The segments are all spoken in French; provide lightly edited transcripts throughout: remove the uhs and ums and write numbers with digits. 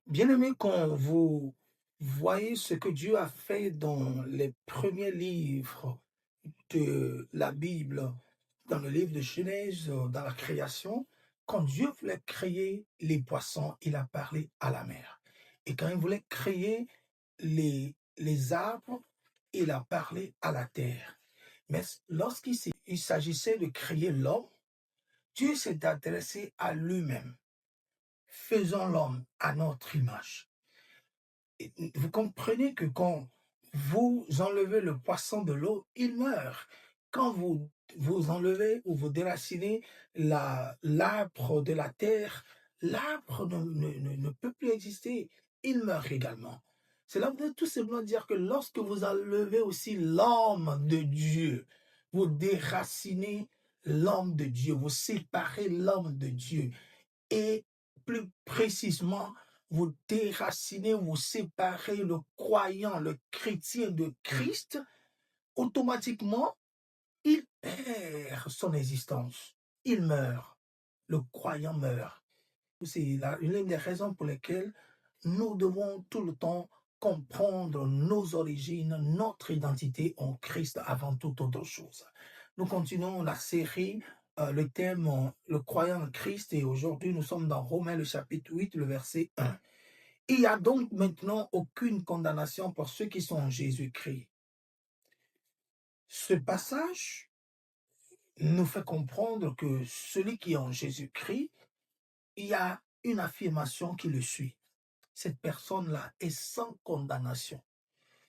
Bien-aimés, quand vous voyez ce que Dieu a fait dans les premiers livres de la Bible, dans le livre de Genèse, dans la création, quand Dieu voulait créer les poissons, il a parlé à la mer. Et quand il voulait créer les arbres, il a parlé à la terre. Mais il s'agissait de créer l'homme, Dieu s'est adressé à lui-même. Faisons l'homme à notre image. Et vous comprenez que quand vous enlevez le poisson de l'eau, il meurt. Quand vous enlevez ou vous déracinez l'arbre de la terre, l'arbre ne peut plus exister. Il meurt également. Cela veut tout simplement dire que lorsque vous enlevez aussi l'homme de Dieu, vous déracinez l'homme de Dieu, vous séparez l'homme de Dieu. Et plus précisément, vous déracinez, vous séparez le croyant, le chrétien de Christ, automatiquement, il perd son existence. Il meurt. Le croyant meurt. C'est l'une des raisons pour lesquelles nous devons tout le temps comprendre nos origines, notre identité en Christ avant toute autre chose. Nous continuons la série, le thème, le croyant en Christ, et aujourd'hui nous sommes dans Romains le chapitre 8, le verset 1. Il n'y a donc maintenant aucune condamnation pour ceux qui sont en Jésus-Christ. Ce passage nous fait comprendre que celui qui est en Jésus-Christ, il y a une affirmation qui le suit. Cette personne-là est sans condamnation.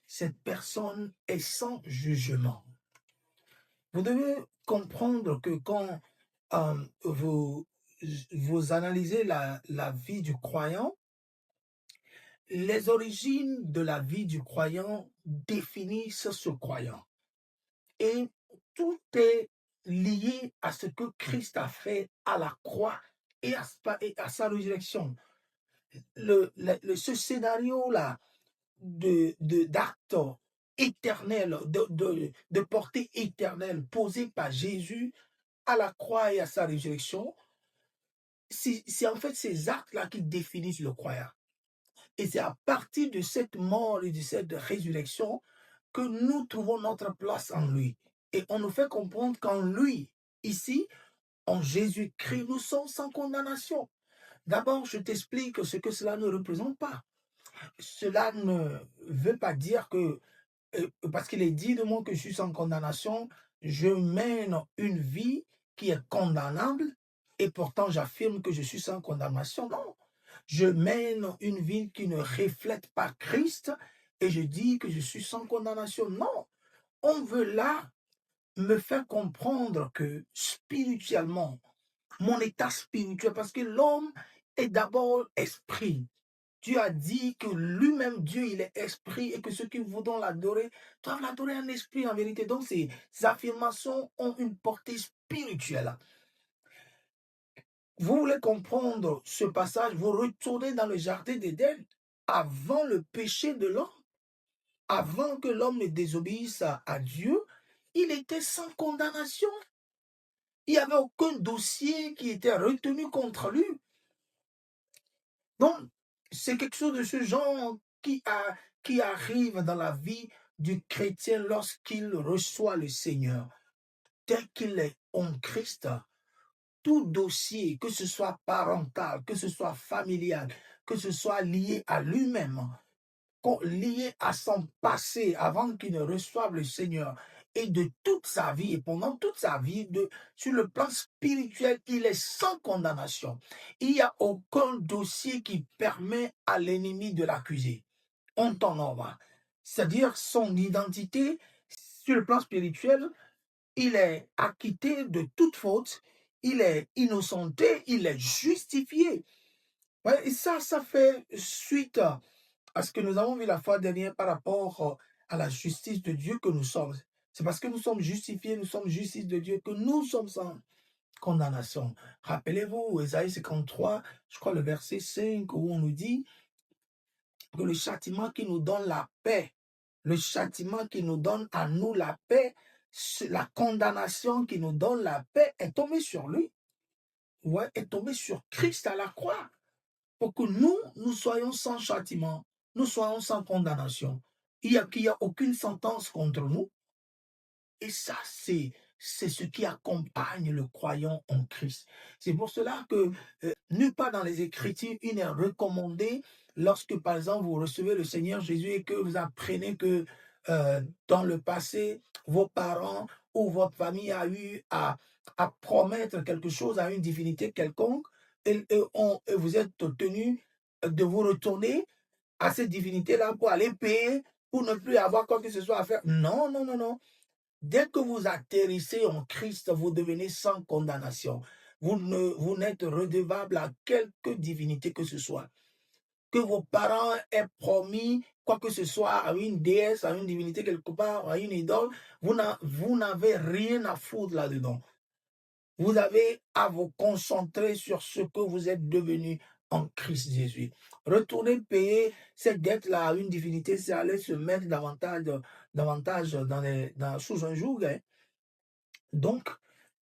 Cette personne est sans jugement. Vous devez comprendre que quand vous analysez la vie du croyant, les origines de la vie du croyant définissent ce croyant. Et tout est lié à ce que Christ a fait à la croix et à sa résurrection. Ce scénario-là d'actes éternels, de portée éternelle posée par Jésus à la croix et à sa résurrection, c'est en fait ces actes-là qui définissent le croyant. Et c'est à partir de cette mort et de cette résurrection que nous trouvons notre place en lui. Et on nous fait comprendre qu'en lui, ici, en Jésus-Christ, nous sommes sans condamnation. D'abord, je t'explique ce que cela ne représente pas. Cela ne veut pas dire que, parce qu'il est dit de moi que je suis sans condamnation, je mène une vie qui est condamnable et pourtant j'affirme que je suis sans condamnation. Non, je mène une vie qui ne reflète pas Christ et je dis que je suis sans condamnation. Non, on veut là me faire comprendre que spirituellement, mon état spirituel, parce que l'homme est d'abord esprit. Dieu a dit que lui-même, Dieu, il est esprit et que ceux qui voudront l'adorer doivent l'adorer en esprit, en vérité. Donc, ces affirmations ont une portée spirituelle. Vous voulez comprendre ce passage, vous retournez dans le jardin d'Éden avant le péché de l'homme, avant que l'homme ne désobéisse à Dieu, il était sans condamnation. Il n'y avait aucun dossier qui était retenu contre lui. Donc, c'est quelque chose de ce genre qui arrive dans la vie du chrétien lorsqu'il reçoit le Seigneur. Tel qu'il est en Christ, tout dossier, que ce soit parental, que ce soit familial, que ce soit lié à lui-même, lié à son passé avant qu'il ne reçoive le Seigneur, et de toute sa vie, et pendant toute sa vie, sur le plan spirituel, il est sans condamnation. Il n'y a aucun dossier qui permet à l'ennemi de l'accuser en temps normal. C'est-à-dire son identité, sur le plan spirituel, il est acquitté de toute faute, il est innocenté, il est justifié. Ouais, et ça fait suite à ce que nous avons vu la fois dernière par rapport à la justice de Dieu que nous sommes. C'est parce que nous sommes justifiés, nous sommes justice de Dieu, que nous sommes sans condamnation. Rappelez-vous, Ésaïe 53, je crois le verset 5, où on nous dit que le châtiment qui nous donne la paix, le châtiment qui nous donne à nous la paix, la condamnation qui nous donne la paix est tombée sur lui. Ouais, est tombée sur Christ à la croix. pour que nous soyons sans châtiment, nous soyons sans condamnation. Qu'il n'y a aucune sentence contre nous. Et ça, c'est ce qui accompagne le croyant en Christ. C'est pour cela que nulle part dans les Écritures, il est recommandé, lorsque par exemple vous recevez le Seigneur Jésus et que vous apprenez que dans le passé, vos parents ou votre famille a eu à promettre quelque chose à une divinité quelconque, et vous êtes tenu de vous retourner à cette divinité-là pour aller payer, pour ne plus avoir quoi que ce soit à faire. Non, non, non, non. Dès que vous atterrissez en Christ, vous devenez sans condamnation. Vous n'êtes redevable à quelque divinité que ce soit. Que vos parents aient promis quoi que ce soit à une déesse, à une divinité quelque part, à une idole, vous n'avez rien à foutre là-dedans. Vous avez à vous concentrer sur ce que vous êtes devenu en Christ Jésus. Retourner payer cette dette-là à une divinité, c'est aller se mettre davantage sous un joug. Hein. Donc,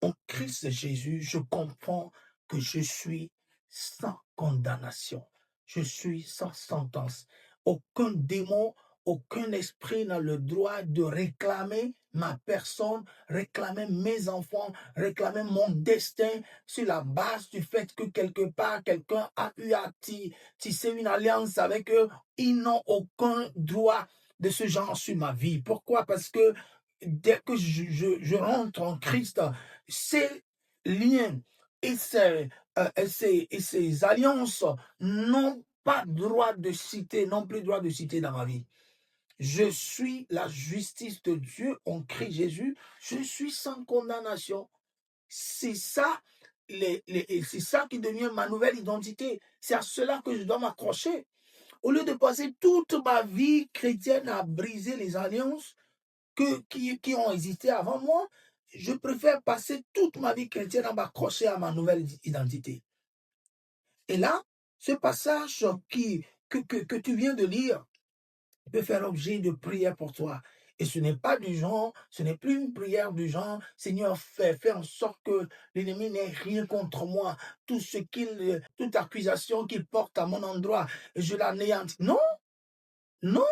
en Christ Jésus, je comprends que je suis sans condamnation. Je suis sans sentence. Aucun démon, aucun esprit n'a le droit de réclamer ma personne, réclamer mes enfants, réclamer mon destin sur la base du fait que quelque part quelqu'un a eu à tisser une alliance avec eux. Ils n'ont aucun droit de ce genre sur ma vie. Pourquoi? Parce que dès que je rentre en Christ, ces liens et ces alliances n'ont pas droit de citer, n'ont plus droit de citer dans ma vie. Je suis la justice de Dieu en Christ Jésus. Je suis sans condamnation. C'est ça, c'est ça qui devient ma nouvelle identité. C'est à cela que je dois m'accrocher. Au lieu de passer toute ma vie chrétienne à briser les alliances, qui ont existé avant moi, je préfère passer toute ma vie chrétienne à m'accrocher à ma nouvelle identité. Et là, ce passage que tu viens de lire peut faire l'objet de prière pour toi. Et ce n'est pas du genre, ce n'est plus une prière du genre, Seigneur, fais en sorte que l'ennemi n'ait rien contre moi. Toute accusation qu'il porte à mon endroit, je l'anéantis. Non, non,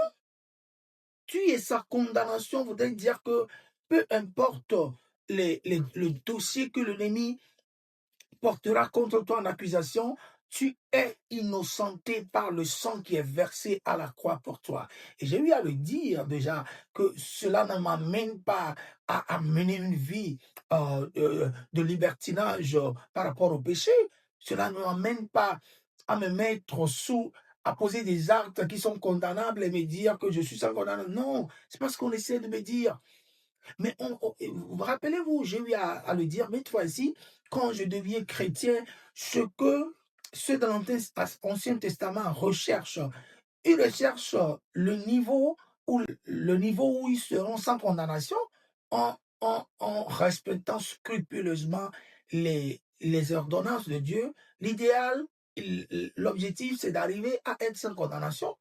tuer sa condamnation voudrait dire que peu importe le dossier que l'ennemi portera contre toi en accusation, tu es innocenté par le sang qui est versé à la croix pour toi. Et j'ai eu à le dire déjà que cela ne m'amène pas à mener une vie de libertinage par rapport au péché. Cela ne m'amène pas à me mettre à poser des actes qui sont condamnables et me dire que je suis sans condamnation. Non, c'est parce qu'on essaie de me dire. Mais rappelez-vous, j'ai eu à le dire, mais toi ici, quand je deviens chrétien, ceux dans l'Ancien Testament recherchent, ils recherchent le niveau où ils seront sans condamnation en respectant scrupuleusement les ordonnances de Dieu. L'idéal, l'objectif, c'est d'arriver à être sans condamnation.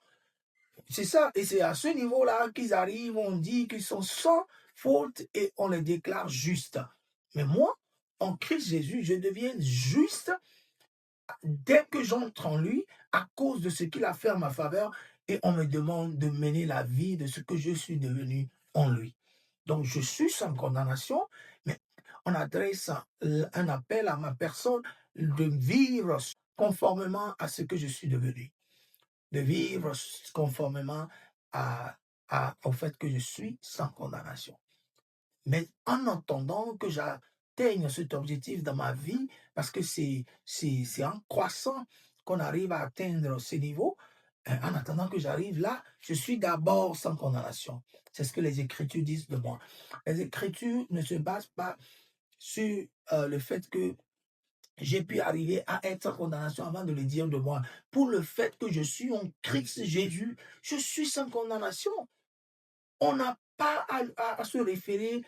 C'est ça, et c'est à ce niveau-là qu'ils arrivent, on dit qu'ils sont sans faute et on les déclare justes. Mais moi, en Christ Jésus, je deviens juste dès que j'entre en lui à cause de ce qu'il a fait en ma faveur et on me demande de mener la vie de ce que je suis devenu en lui. Donc je suis sans condamnation, mais on adresse un appel à ma personne de vivre conformément à ce que je suis devenu, de vivre conformément au fait que je suis sans condamnation. Mais en attendant que j'atteigne cet objectif dans ma vie, parce que c'est en croissant qu'on arrive à atteindre ce niveau, en attendant que j'arrive là, je suis d'abord sans condamnation. C'est ce que les Écritures disent de moi. Les Écritures ne se basent pas sur le fait que j'ai pu arriver à être sans condamnation avant de le dire de moi. Pour le fait que je suis en Christ Jésus, je suis sans condamnation. On n'a pas à se référer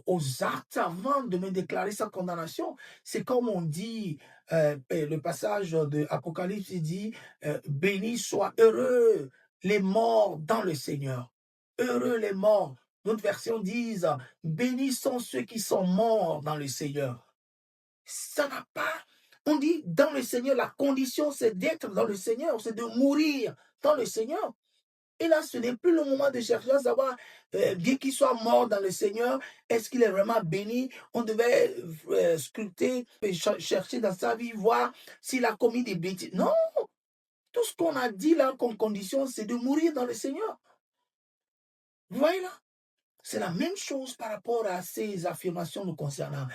aux actes avant de me déclarer sans condamnation. C'est comme on dit, le passage de Apocalypse, il dit, béni soit heureux les morts dans le Seigneur. Heureux les morts. D'autres versions disent, bénis sont ceux qui sont morts dans le Seigneur. Ça n'a pas, On dit dans le Seigneur, la condition c'est d'être dans le Seigneur, c'est de mourir dans le Seigneur. Et là, ce n'est plus le moment de chercher à savoir, bien qu'il soit mort dans le Seigneur, est-ce qu'il est vraiment béni? On devait scruter, et chercher dans sa vie, voir s'il a commis des bêtises. Non, tout ce qu'on a dit là comme condition, c'est de mourir dans le Seigneur. Vous voyez là? C'est la même chose par rapport à ces affirmations nous concernant.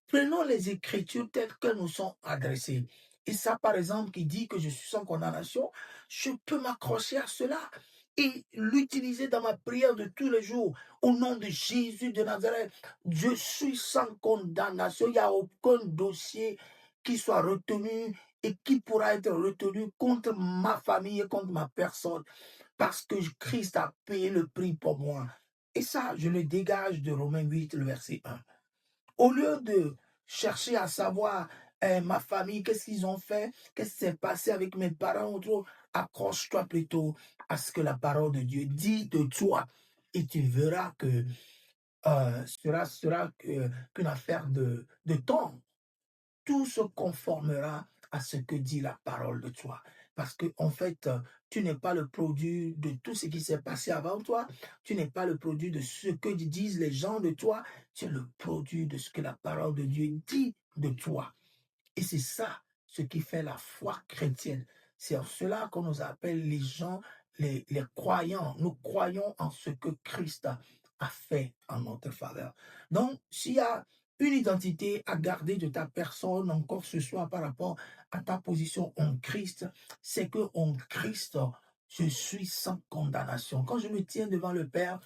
Prenons les Écritures telles qu'elles nous sont adressées. Et ça, par exemple, qui dit que je suis sans condamnation, je peux m'accrocher à cela et l'utiliser dans ma prière de tous les jours. Au nom de Jésus de Nazareth, je suis sans condamnation. Il n'y a aucun dossier qui soit retenu et qui pourra être retenu contre ma famille et contre ma personne parce que Christ a payé le prix pour moi. Et ça, je le dégage de Romains 8, le verset 1. Au lieu de chercher à savoir ma famille, qu'est-ce qu'ils ont fait, qu'est-ce qui s'est passé avec mes parents, accroche-toi plutôt à ce que la parole de Dieu dit de toi. Et tu verras que sera qu'une affaire de temps. Tout se conformera à ce que dit la parole de toi. Parce que, en fait, tu n'es pas le produit de tout ce qui s'est passé avant toi. Tu n'es pas le produit de ce que disent les gens de toi. Tu es le produit de ce que la parole de Dieu dit de toi. Et c'est ça ce qui fait la foi chrétienne. C'est en cela qu'on nous appelle les gens, les croyants. Nous croyons en ce que Christ a fait en notre faveur. Donc, s'il y a une identité à garder de ta personne, encore ce soir par rapport à ta position en Christ, c'est que en Christ, je suis sans condamnation. Quand je me tiens devant le Père,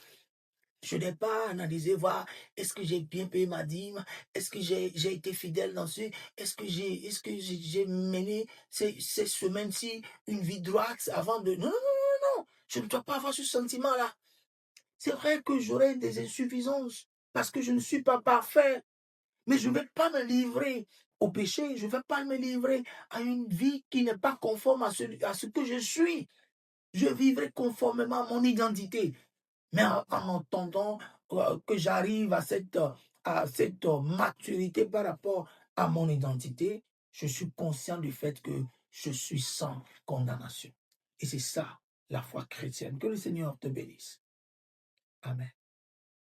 je n'ai pas analysé, voir est-ce que j'ai bien payé ma dîme, est-ce que j'ai été fidèle dans ce, est-ce que j'ai mené ces semaines-ci une vie droite avant de... Non, non, non, non, non, je ne dois pas avoir ce sentiment-là. C'est vrai que j'aurai des insuffisances parce que je ne suis pas parfait, mais je ne vais pas me livrer au péché, je ne vais pas me livrer à une vie qui n'est pas conforme à ce que je suis. Je vivrai conformément à mon identité. Mais en entendant que j'arrive à cette maturité par rapport à mon identité, je suis conscient du fait que je suis sans condamnation. Et c'est ça, la foi chrétienne. Que le Seigneur te bénisse. Amen.